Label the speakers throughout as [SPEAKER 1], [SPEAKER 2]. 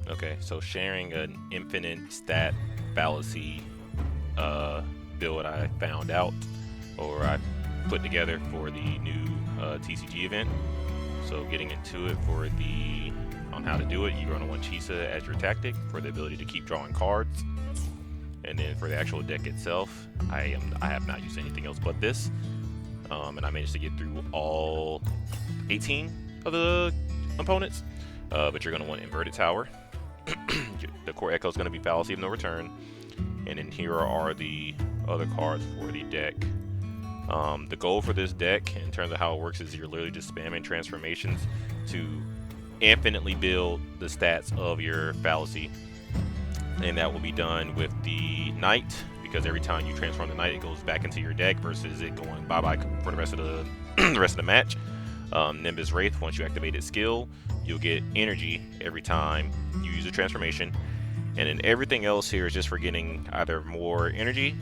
[SPEAKER 1] Okay, so sharing an infinite stat fallacy build I found out, or I put together for the new TCG event. So getting into it for the on how to do it, you're going to want Chisa as your tactic for the ability to keep drawing cards. And then for the actual deck itself, I have not used anything else but this, and I managed to get through all 18 of the opponents. But you're going to want Inverted Tower. The core echo is going to be Fallacy of No Return, and then here are the other cards for the deck. The goal for this deck, in terms of how it works, is you're literally just spamming transformations to infinitely build the stats of your Fallacy, and that will be done with the Knight, because every time you transform the Knight, it goes back into your deck versus it going bye-bye for the rest of the rest of the match. Nimbus Wraith, once you activate its skill, you'll get energy every time you use a transformation, and then everything else here is just for getting either more energy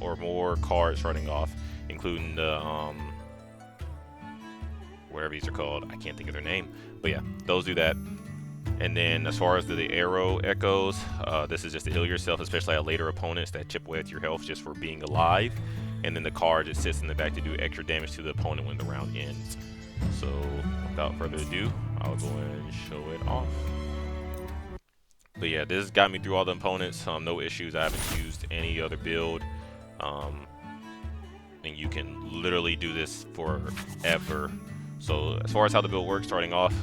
[SPEAKER 1] or more cards starting off, including the whatever these are called. I can't think of their name, but yeah, those do that. And then as far as the arrow echoes, this is just to heal yourself, especially at later opponents that chip away at your health just for being alive. And then the card just sits in the back to do extra damage to the opponent when the round ends. So without further ado, I'll go and show it off. But yeah, this got me through all the opponents. No issues. I haven't used any other build. And you can literally do this forever. So as far as how the build works, starting off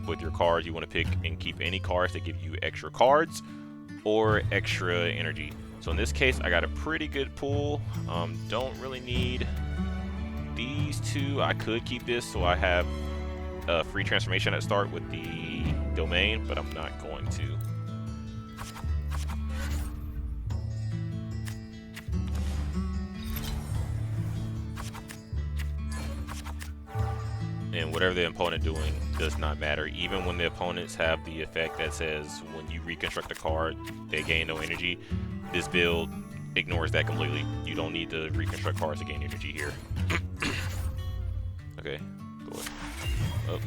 [SPEAKER 1] with your cards, you want to pick and keep any cards that give you extra cards or extra energy. So in this case, I got a pretty good pool. Don't really need these two. I could keep this so I have a free transformation at start with the domain, but I'm not going to. And whatever the opponent doing does not matter. Even when the opponents have the effect that says when you reconstruct a card, they gain no energy, this build ignores that completely. You don't need to reconstruct cards to gain energy here. Okay, go ahead. Oh,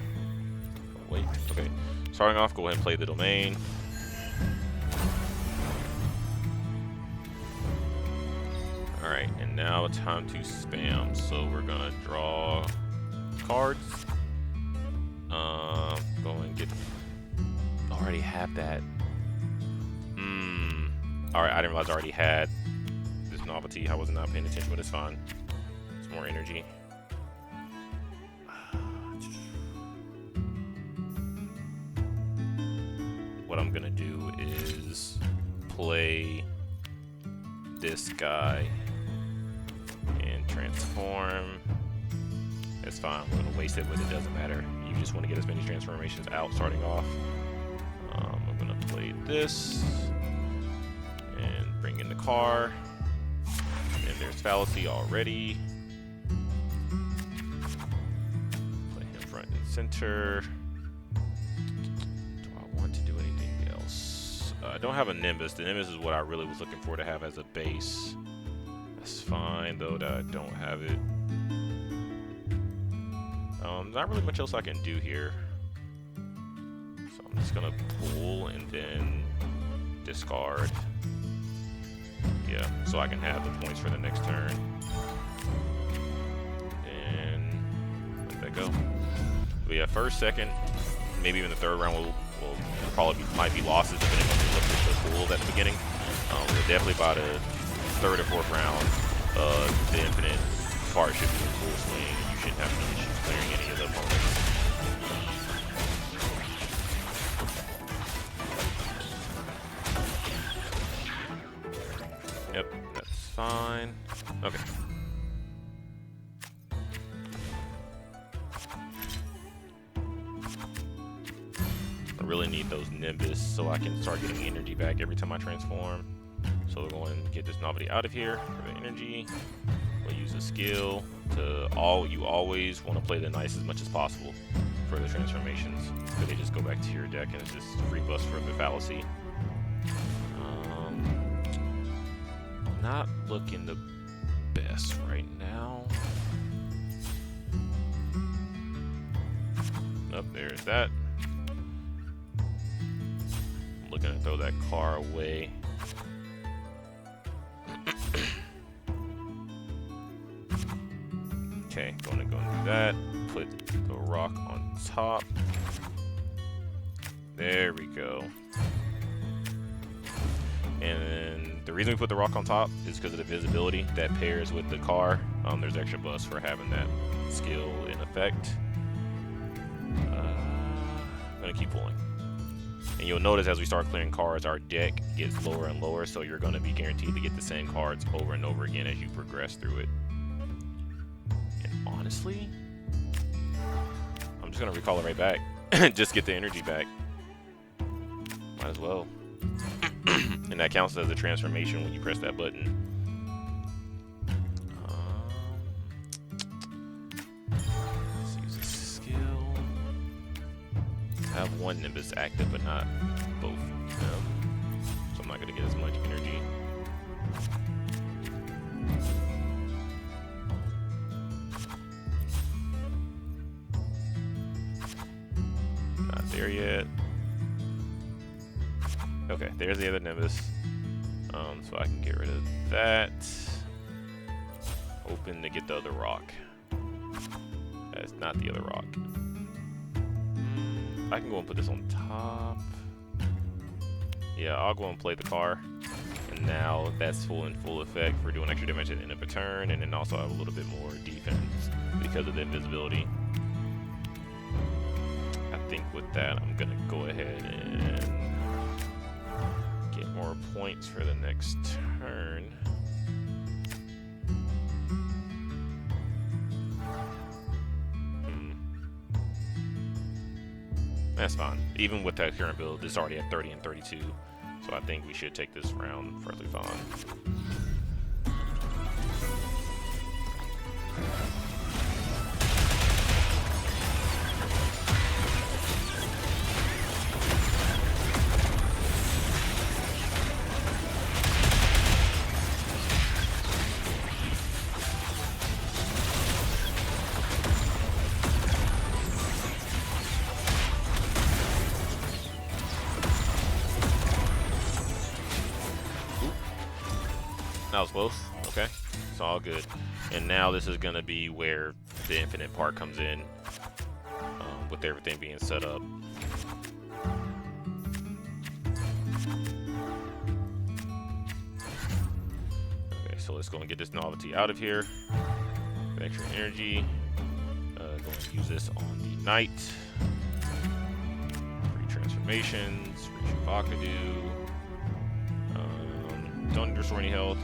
[SPEAKER 1] wait, okay. Starting off, go ahead and play the domain. Alright, and now it's time to spam. So we're gonna draw cards. Go and get. Already have that. Alright, I didn't realize I already had this novelty. I was not paying attention, but it's fine. It's more energy. What I'm gonna do is play this guy and transform. It's fine, I'm gonna waste it, but it doesn't matter. You just want to get as many transformations out starting off. I'm gonna play this and bring in the car. And there's Fallacy already. Play him front and center. Do I want to do anything else? I don't have a Nimbus. The Nimbus is what I really was looking for to have as a base. That's fine, though, that I don't have it. Not really much else I can do here. So I'm just gonna pull and then discard. Yeah, so I can have the points for the next turn. And let that go. But yeah, first, second, maybe even the third round will probably might be losses depending on the pool at the beginning. We're definitely by the third or fourth round. The infinite card should be in full swing. You shouldn't have any issues clearing any of the opponents. Yep, that's fine. Okay. I really need those Nimbus so I can start getting energy back every time I transform. So we're going to get this novelty out of here for the energy. We'll use a skill to you always want to play the Knights as much as possible for the transformations. Because they just go back to your deck and it's just free bust for the Fallacy. Not looking the best right now. Oh, there's that. looking to throw that car away. Okay, going to go and do that. Put the rock on top. There we go. And then the reason we put the rock on top is because of the visibility that pairs with the car. There's extra buffs for having that skill in effect. I'm gonna keep pulling. And you'll notice as we start clearing cards, our deck gets lower and lower, so you're gonna be guaranteed to get the same cards over and over again as you progress through it. And honestly, I'm just gonna recall it right back. Just get the energy back. Might as well. And that counts as a transformation when you press that button. Let's use a skill. I have one Nimbus active, but not both. So I'm not going to get as much energy. Not there yet. Okay, there's the other Nimbus. So I can get rid of that. Open to get the other rock. That's not the other rock. I can go and put this on top. Yeah, I'll go and play the car. And now that's in full effect for doing extra damage at the end of a turn, and then also have a little bit more defense because of the invisibility. I think with that, I'm gonna go ahead and get more points for the next turn. That's fine. Even with that current build, it's already at 30 and 32. So I think we should take this round perfectly fine. That was close. Okay, it's all good. And now this is gonna be where the infinite part comes in, with everything being set up. Okay, so let's go and get this novelty out of here. Get extra energy. Go and use this on the knight. Free transformations. Free Shavakadu. Don't restore any health.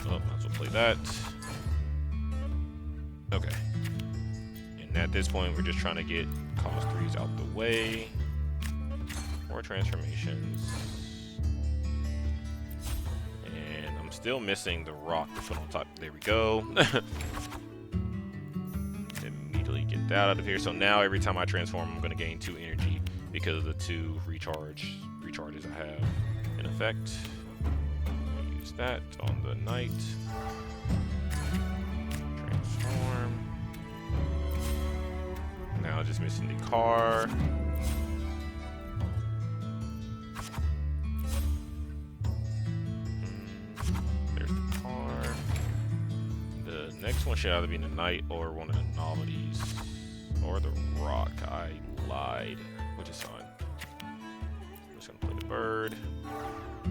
[SPEAKER 1] Oh, might as well play that. Okay. And at this point, we're just trying to get cost 3s out the way. More transformations. And I'm still missing the rock to put on top. There we go. Immediately get that out of here. So now every time I transform, I'm going to gain 2 energy because of the 2 recharges I have in effect. That on the knight. Transform. Now just missing the car. There's the car. The next one should either be the knight or one of the novelties. Or the rock. I lied, which is fine. I'm just gonna play the bird.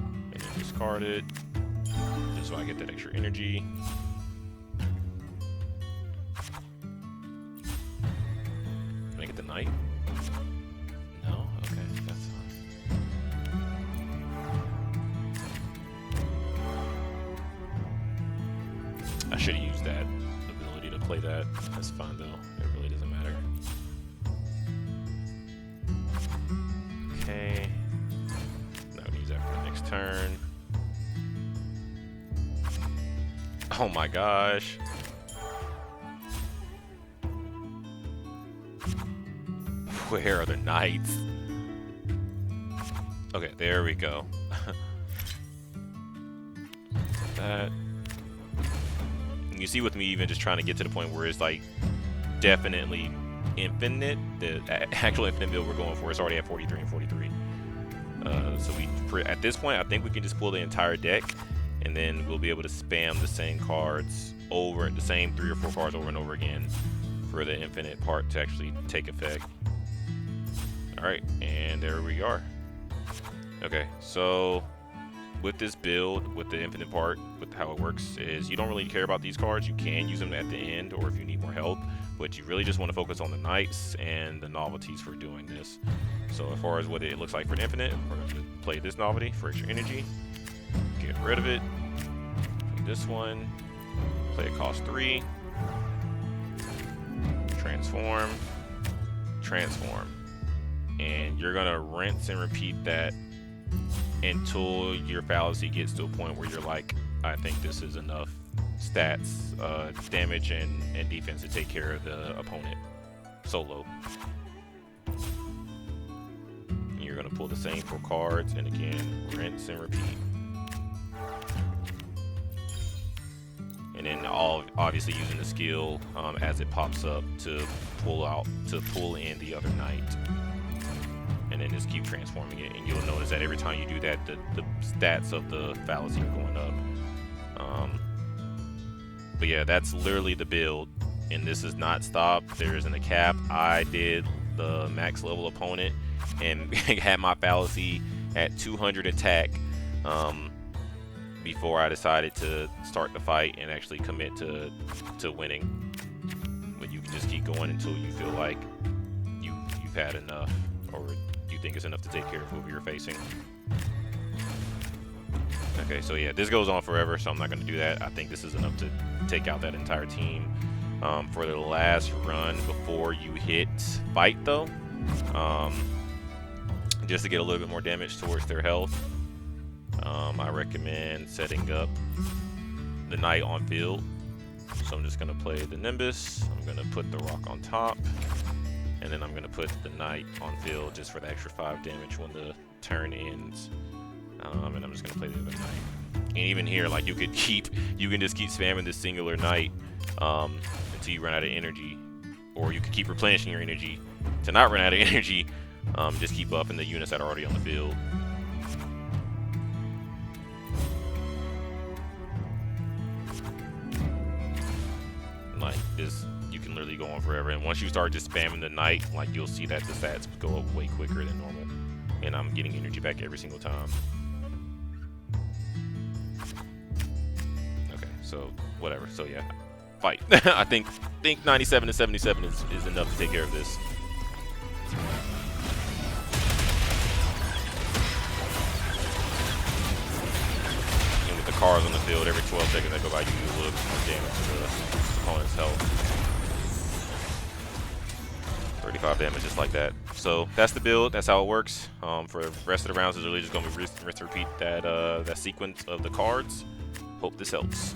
[SPEAKER 1] And then discard it. Just so I get that extra energy. Can I get the knight? No? Okay, that's fine. I should have used that ability to play that. That's fine though. It really doesn't matter. Okay. Now we use that for the next turn. Oh my gosh. Where are the knights? Okay, there we go. That. And you see with me even just trying to get to the point where it's like definitely infinite. The actual infinite build we're going for is already at 43 and 43. At this point, I think we can just pull the entire deck, and then we'll be able to spam the same cards over, the same 3 or 4 cards over and over again for the infinite part to actually take effect. All right, and there we are. Okay, so with this build, with the infinite part, with how it works is you don't really care about these cards. You can use them at the end or if you need more health, but you really just want to focus on the knights and the novelties for doing this. So as far as what it looks like for the infinite, we're going to play this novelty for extra energy, get rid of it. This one, play it cost 3, transform, transform. And you're going to rinse and repeat that until your fallacy gets to a point where you're like, I think this is enough stats, damage, and defense to take care of the opponent solo. And you're going to pull the same 4 cards, and again, rinse and repeat. And then obviously using the skill as it pops up to pull in the other knight. And then just keep transforming it, and you'll notice that every time you do that, the stats of the fallacy are going up. But yeah, that's literally the build, and this is not stopped. There isn't a cap. I did the max level opponent and had my fallacy at 200 attack before I decided to start the fight and actually commit to winning. But you can just keep going until you feel like you've had enough, or you think it's enough to take care of whoever you're facing. Okay, so yeah, this goes on forever, so I'm not going to do that. I think this is enough to take out that entire team. For the last run before you hit fight, though, just to get a little bit more damage towards their health, I recommend setting up the knight on field. So I'm just going to play the Nimbus. I'm going to put the rock on top. And then I'm going to put the knight on field just for the extra 5 damage when the turn ends. And I'm just going to play the other knight. And even here, like, you can just keep spamming this singular knight until you run out of energy. Or you can keep replenishing your energy to not run out of energy. Just keep buffing the units that are already on the field. Like this, you can literally go on forever. And once you start just spamming the knight, like, you'll see that the stats go up way quicker than normal. And I'm getting energy back every single time. Okay, so whatever. So yeah, fight. I think 97 to 77 is enough to take care of this. And with the cars on the field, every 12 seconds that go by, you do a little bit more damage to the opponent's health. 35 damage just like that. So that's the build. That's how it works. For the rest of the rounds, is really just going to be rinse and repeat that sequence of the cards. Hope this helps.